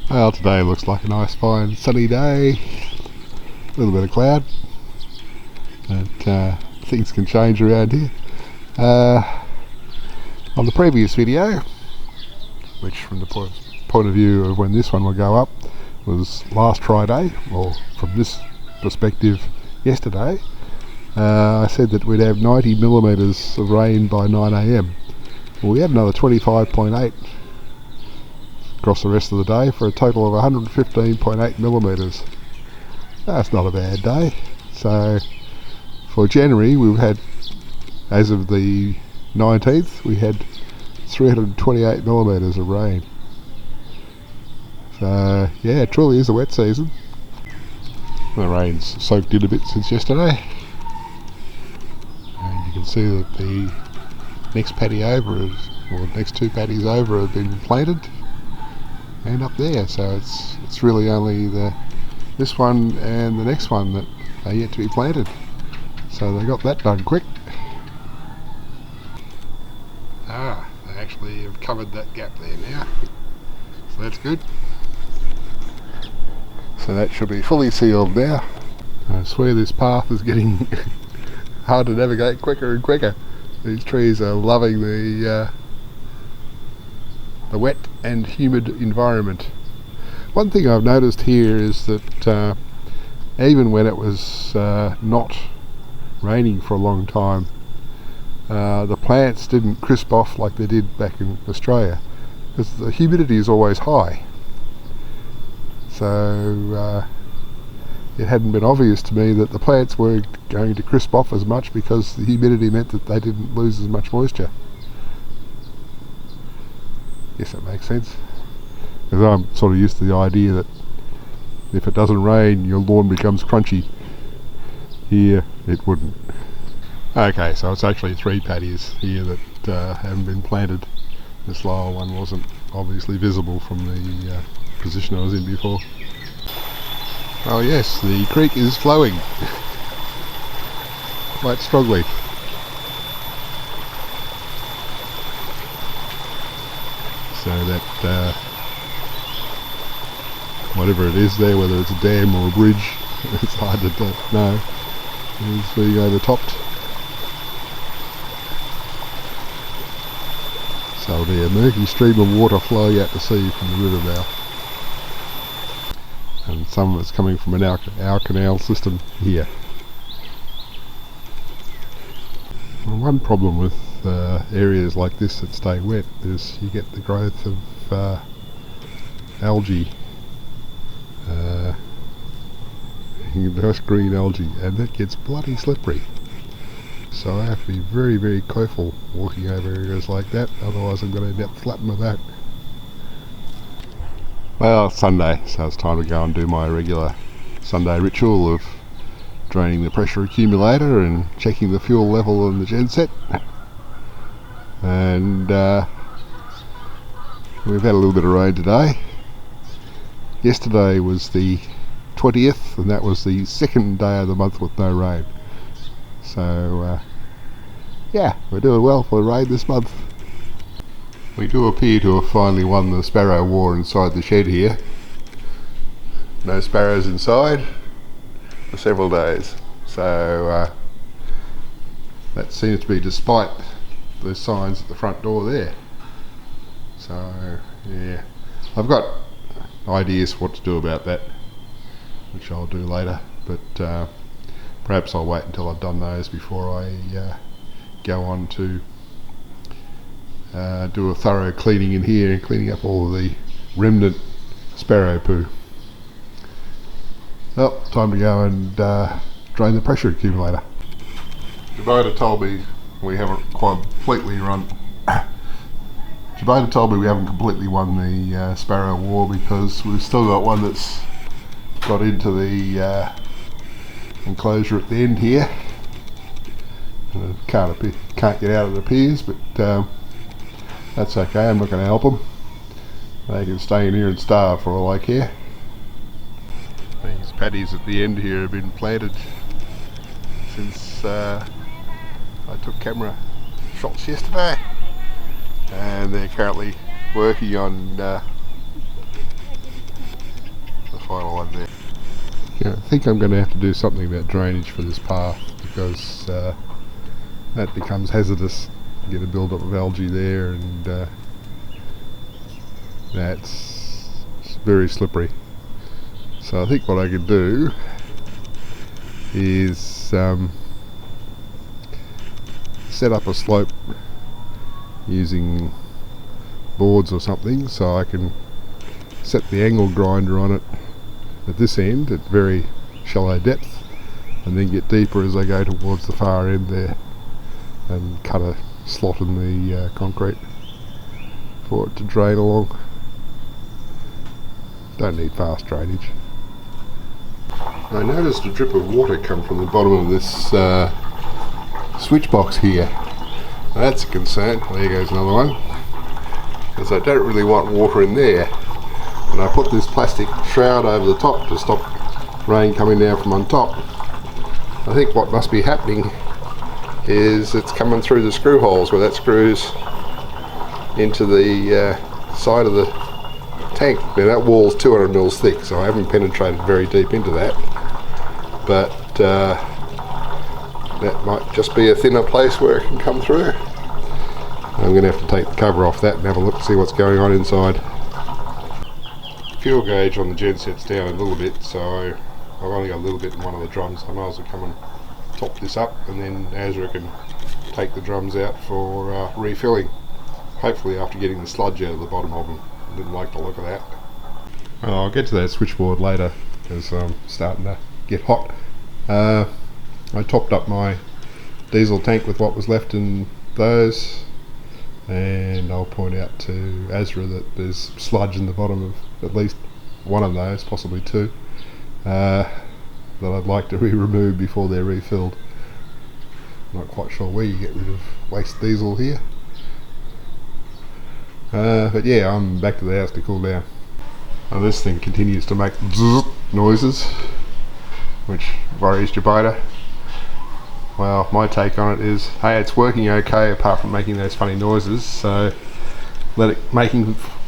Well, today looks like a nice fine sunny day. A little bit of cloud, but things can change around here. On the previous video, which from the point of view of when this one will go up was last Friday, or from this perspective yesterday, I said that we'd have 90 millimetres of rain by 9 AM. Well, we had another 25.8 across the rest of the day for a total of 115.8 millimetres. That's not a bad day. So for January we've had, as of the 19th, we had 328 millimetres of rain. So yeah, it truly is a wet season. The rain's soaked in a bit since yesterday, and you can see that the next paddy over is, or the next two paddies over have been planted and up there, so it's really only this one and the next one that are yet to be planted, so they got that done quick. They actually have covered that gap there now, so that's good. So that should be fully sealed now. I swear this path is getting hard to navigate quicker and quicker. These trees are loving the wet and humid environment. One thing I've noticed here is that even when it was not raining for a long time, the plants didn't crisp off like they did back in Australia, because the humidity is always high. So it hadn't been obvious to me that the plants were going to crisp off as much, because the humidity meant that they didn't lose as much moisture. Yes, that makes sense, because I'm sort of used to the idea that if it doesn't rain your lawn becomes crunchy. Here it wouldn't. Okay, so it's actually 3 paddies here that haven't been planted. This lower one wasn't obviously visible from the position I was in before. Oh yes, the creek is flowing quite strongly. So that whatever it is there, whether it's a dam or a bridge, it's hard to know, is being overtopped. So there'll be a murky stream of water flowing out to sea from the river mouth. And some of it's coming from our canal system here. Well, one problem with areas like this that stay wet is you get the growth of algae, nice green algae, and that gets bloody slippery. So I have to be very, very careful walking over areas like that, otherwise I'm going to end up flat on my back. Well, it's Sunday, so it's time to go and do my regular Sunday ritual of draining the pressure accumulator and checking the fuel level on the genset. And we've had a little bit of rain today. Yesterday was the 20th, and that was the second day of the month with no rain. So yeah, we're doing well for the rain this month. We do appear to have finally won the sparrow war inside the shed here. No sparrows inside for several days, so that seems to be despite the signs at the front door there. So yeah, I've got ideas what to do about that, which I'll do later, but perhaps I'll wait until I've done those before I go on to do a thorough cleaning in here and cleaning up all of the remnant sparrow poo. Well, time to go and drain the pressure accumulator. Jabota told me we haven't completely won the sparrow war, because we've still got one that's got into the enclosure at the end here. Can't get out, it appears, but that's okay. I'm not going to help them. They can stay in here and starve for all I care. These paddies at the end here have been planted since I took camera shots yesterday, and they're currently working on final one there. Yeah, I think I'm going to have to do something about drainage for this path, because that becomes hazardous. You get a build-up of algae there, and that's very slippery. So I think what I could do is set up a slope using boards or something, so I can set the angle grinder on it at this end at very shallow depth, and then get deeper as I go towards the far end there, and cut a slot in the concrete for it to drain along. Don't need fast drainage. I noticed a drip of water come from the bottom of this switch box here. Now that's a concern. There goes another one, because I don't really want water in there. And I put this plastic shroud over the top to stop rain coming down from on top. I think what must be happening is it's coming through the screw holes where that screws into the side of the tank. Now that wall's 200 mils thick, so I haven't penetrated very deep into that, but that might just be a thinner place where it can come through. I'm going to have to take the cover off that and have a look to see what's going on inside. Fuel gauge on the genset's down a little bit, so I've only got a little bit in one of the drums. I might as well come and top this up, and then Azra can take the drums out for refilling, hopefully after getting the sludge out of the bottom of them. I didn't like the look of that. Well, I'll get to that switchboard later, because I'm starting to get hot. I topped up my diesel tank with what was left in those, and I'll point out to Azra that there's sludge in the bottom of at least one of those, possibly two, that I'd like to be removed before they're refilled. Not quite sure where you get rid of waste diesel here, but yeah, I'm back to the house to cool down. Now this thing continues to make noises, which worries Jabita. Well, my take on it is, hey, it's working okay apart from making those funny noises, so let it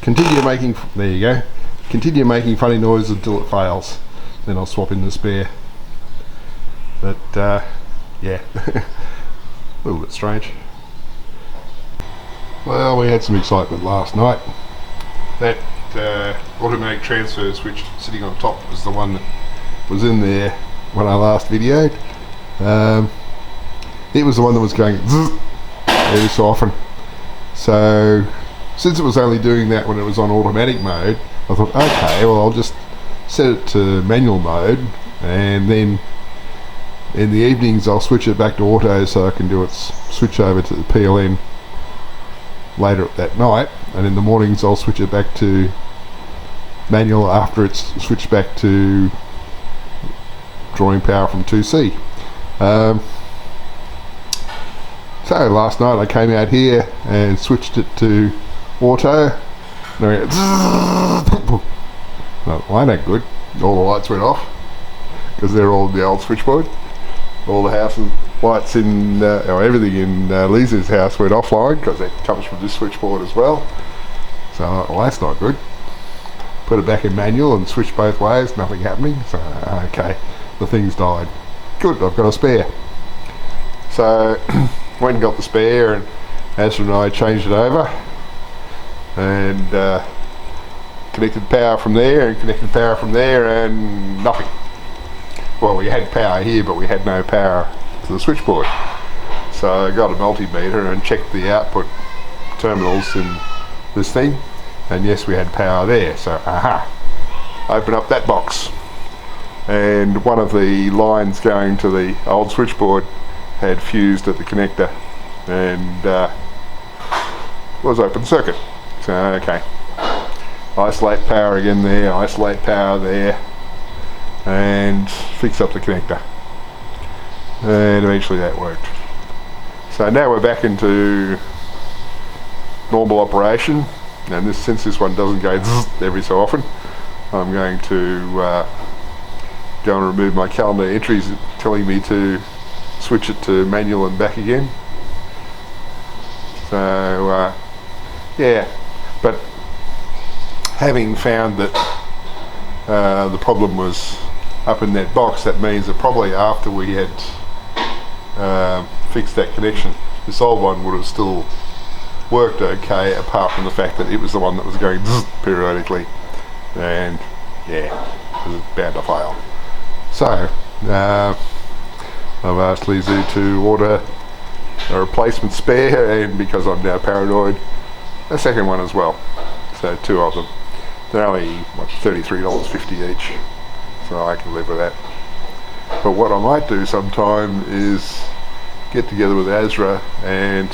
continue making, there you go, continue making funny noises until it fails. Then I'll swap in the spare. But yeah, a little bit strange. Well, we had some excitement last night. That automatic transfer switch sitting on top was the one that was in there when I last videoed. It was the one that was going zzz every so often. So since it was only doing that when it was on automatic mode, I thought, okay, well I'll just set it to manual mode, and then in the evenings I'll switch it back to auto so I can do its switch over to the PLN later that night, and in the mornings I'll switch it back to manual after it's switched back to drawing power from 2C. So last night I came out here and switched it to auto, and I went no, well, ain't good. All the lights went off because they're all in the old switchboard. All the house lights in, or everything in Lisa's house went offline because it comes from this switchboard as well. So well, that's not good. Put it back in manual and switch both ways, nothing happening. So okay, the thing's died. Good, I've got a spare. So went and got the spare, and Azra and I changed it over, and connected power from there and connected power from there, and nothing. Well, we had power here, but we had no power to the switchboard. So I got a multimeter and checked the output terminals in this thing, and yes, we had power there. So open up that box, and one of the lines going to the old switchboard had fused at the connector and was open circuit. So okay, isolate power again there, isolate power there, and fix up the connector, and eventually that worked. So now we're back into normal operation, and since this one doesn't go every so often, I'm going to go and remove my calendar entries telling me to switch it to manual and back again. So yeah, but having found that The problem was up in that box. That means that probably after we had fixed that connection, this old one would have still worked okay, apart from the fact that it was the one that was going periodically, and yeah, it was bound to fail. So I've asked Lizu to order a replacement spare, and because I'm now paranoid, a second one as well. So 2 of them. They're only what, $33.50 each, so I can live with that. But what I might do sometime is get together with Azra, and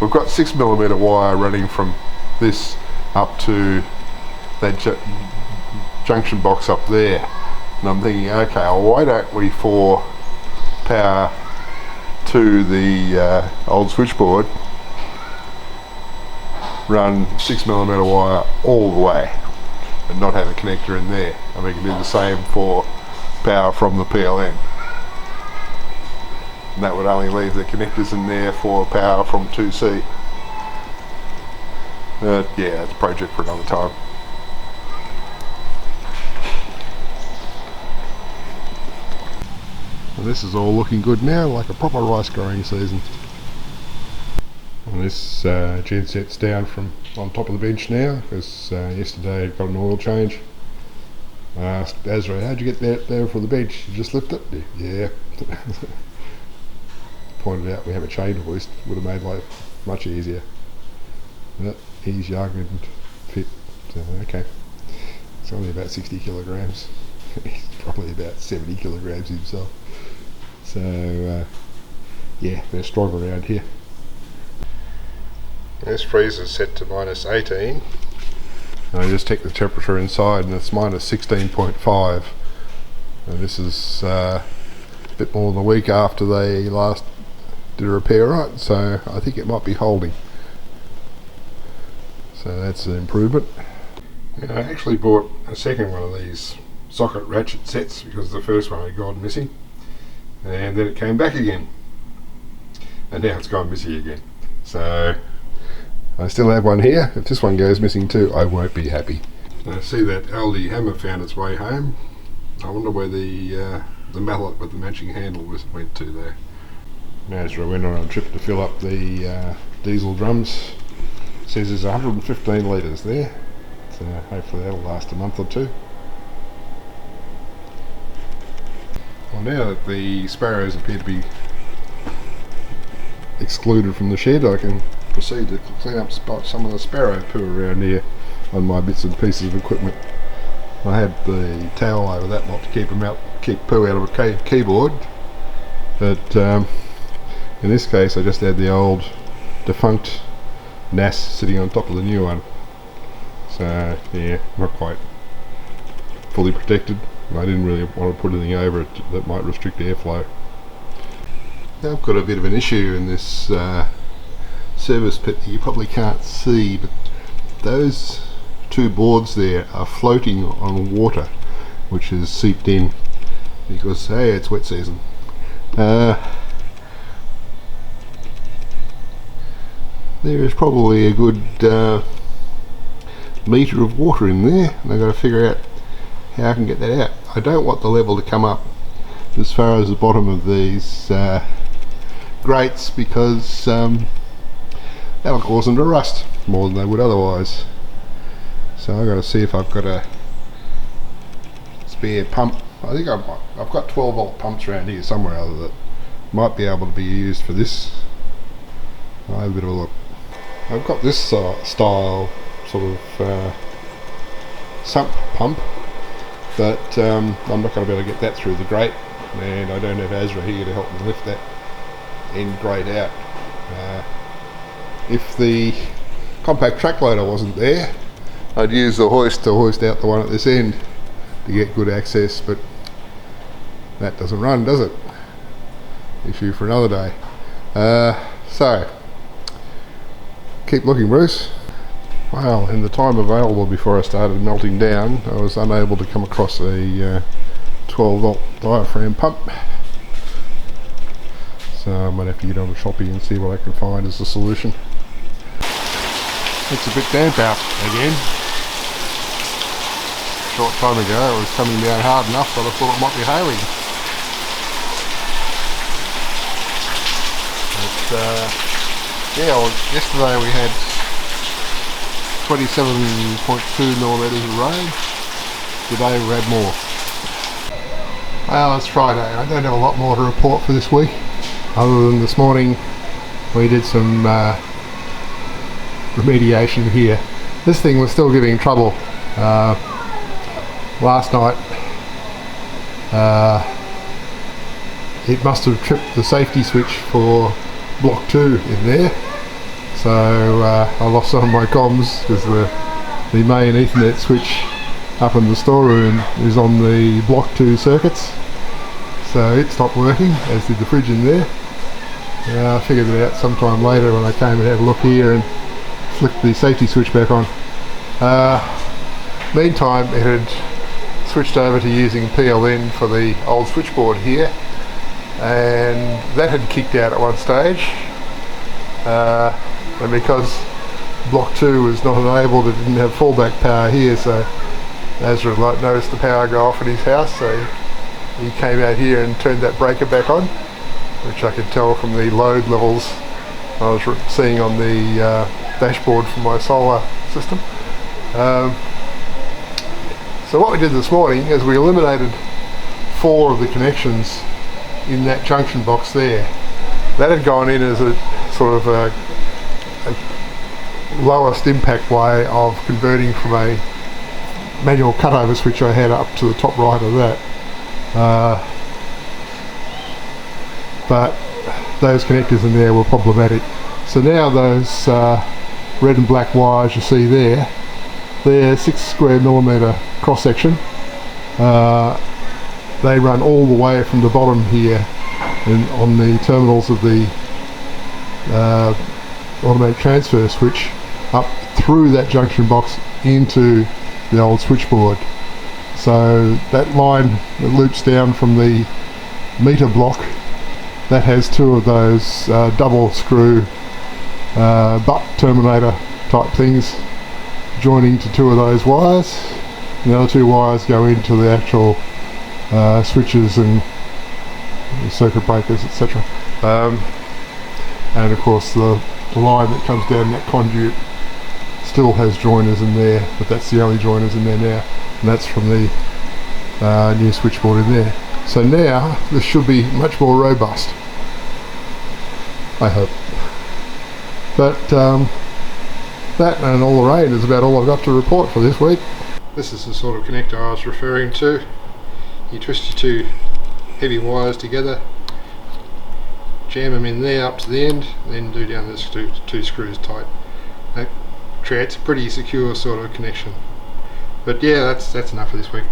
we've got 6mm wire running from this up to that junction box up there, and I'm thinking, okay, well, why don't we, for power to the old switchboard, run 6mm wire all the way and not have a connector in there, and we can do the same for power from the PLN, and that would only leave the connectors in there for power from 2C. Yeah, that's a project for another time. And this is all looking good now, like a proper rice growing season. And this genset's down from on top of the bench now, because yesterday it got an oil change. I asked Azra, how'd you get that there for the bench? You just lift it? Yeah. Pointed out we have a chain hoist, would have made life much easier. But he's young and fit, so okay. It's only about 60 kilograms. He's probably about 70 kilograms himself. So yeah, they're strong around here. This freezer's set to -18. And I just checked the temperature inside, and it's -16.5. And this is a bit more than a week after they last did a repair, right? So I think it might be holding. So that's an improvement. And I actually bought a second one of these socket ratchet sets because the first one had gone missing, and then it came back again, and now it's gone missing again. So I still have one here. If this one goes missing too, I won't be happy. I see that Aldi hammer found its way home. I wonder where the mallet with the matching handle went to there. Azra went on a trip to fill up the diesel drums. It says there's 115 litres there, so hopefully that'll last a month or two. Well, now that the sparrows appear to be excluded from the shed, I can proceed to clean up some of the sparrow poo around here on my bits and pieces of equipment. I had the towel over that lot to keep poo out of a keyboard, but in this case I just had the old defunct NAS sitting on top of the new one, so yeah, not quite fully protected. I didn't really want to put anything over it that might restrict airflow. Now I've got a bit of an issue in this service pit that you probably can't see, but those 2 boards there are floating on water which has seeped in because, hey, it's wet season. There is probably a good metre of water in there, and I've got to figure out how I can get that out. I don't want the level to come up as far as the bottom of these grates, because that'll cause them to rust more than they would otherwise. So I've got to see if I've got a spare pump. I think I've got 12-volt pumps around here somewhere or other that might be able to be used for this. I'll have a bit of a look. I've got this style sort of sump pump, but I'm not going to be able to get that through the grate, and I don't have Azra here to help me lift that end grate out. If the compact track loader wasn't there, I'd use the hoist to hoist out the one at this end to get good access, but that doesn't run, does it? Issue for another day. So keep looking, Bruce. Well, in the time available before I started melting down, I was unable to come across a 12-volt diaphragm pump, so I might have to get on the Shopee and see what I can find as a solution. It's a bit damp out again. short time ago. It was coming down hard enough that I thought it might be hailing. But yeah, well, yesterday we had 27.2 millimetres of rain. Today we had more. Well, it's Friday. I don't have a lot more to report for this week, other than this morning we did some remediation here. This thing was still giving trouble. Last night it must have tripped the safety switch for block 2 in there, so I lost some of my comms because the main Ethernet switch up in the storeroom is on the block 2 circuits, so it stopped working, as did the fridge in there. I figured it out sometime later when I came and had a look here and flicked the safety switch back on. Meantime, it had switched over to using PLN for the old switchboard here, and that had kicked out at one stage, and because block 2 was not enabled, it didn't have fallback power here, so Azra noticed the power go off at his house, so he came out here and turned that breaker back on, which I could tell from the load levels I was seeing on the dashboard from my solar system. So what we did this morning is we eliminated 4 of the connections in that junction box there. That had gone in as a sort of a lowest impact way of converting from a manual cutover switch I had up to the top right of that. But those connectors in there were problematic. So now those red and black wires you see there, they're 6 square millimetre cross section. They run all the way from the bottom here and on the terminals of the automatic transfer switch up through that junction box into the old switchboard. So that line that loops down from the meter block, that has 2 of those double screw butt terminator type things joining to 2 of those wires. The other 2 wires go into the actual switches and circuit breakers, etc. And of course the line that comes down that conduit still has joiners in there, but that's the only joiners in there now, and that's from the new switchboard in there. So now this should be much more robust, I hope. But that and all the rain is about all I've got to report for this week. This is the sort of connector I was referring to. You twist your 2 heavy wires together, jam them in there up to the end, then do down this 2 screws tight. That creates a pretty secure sort of connection. But yeah, that's enough for this week.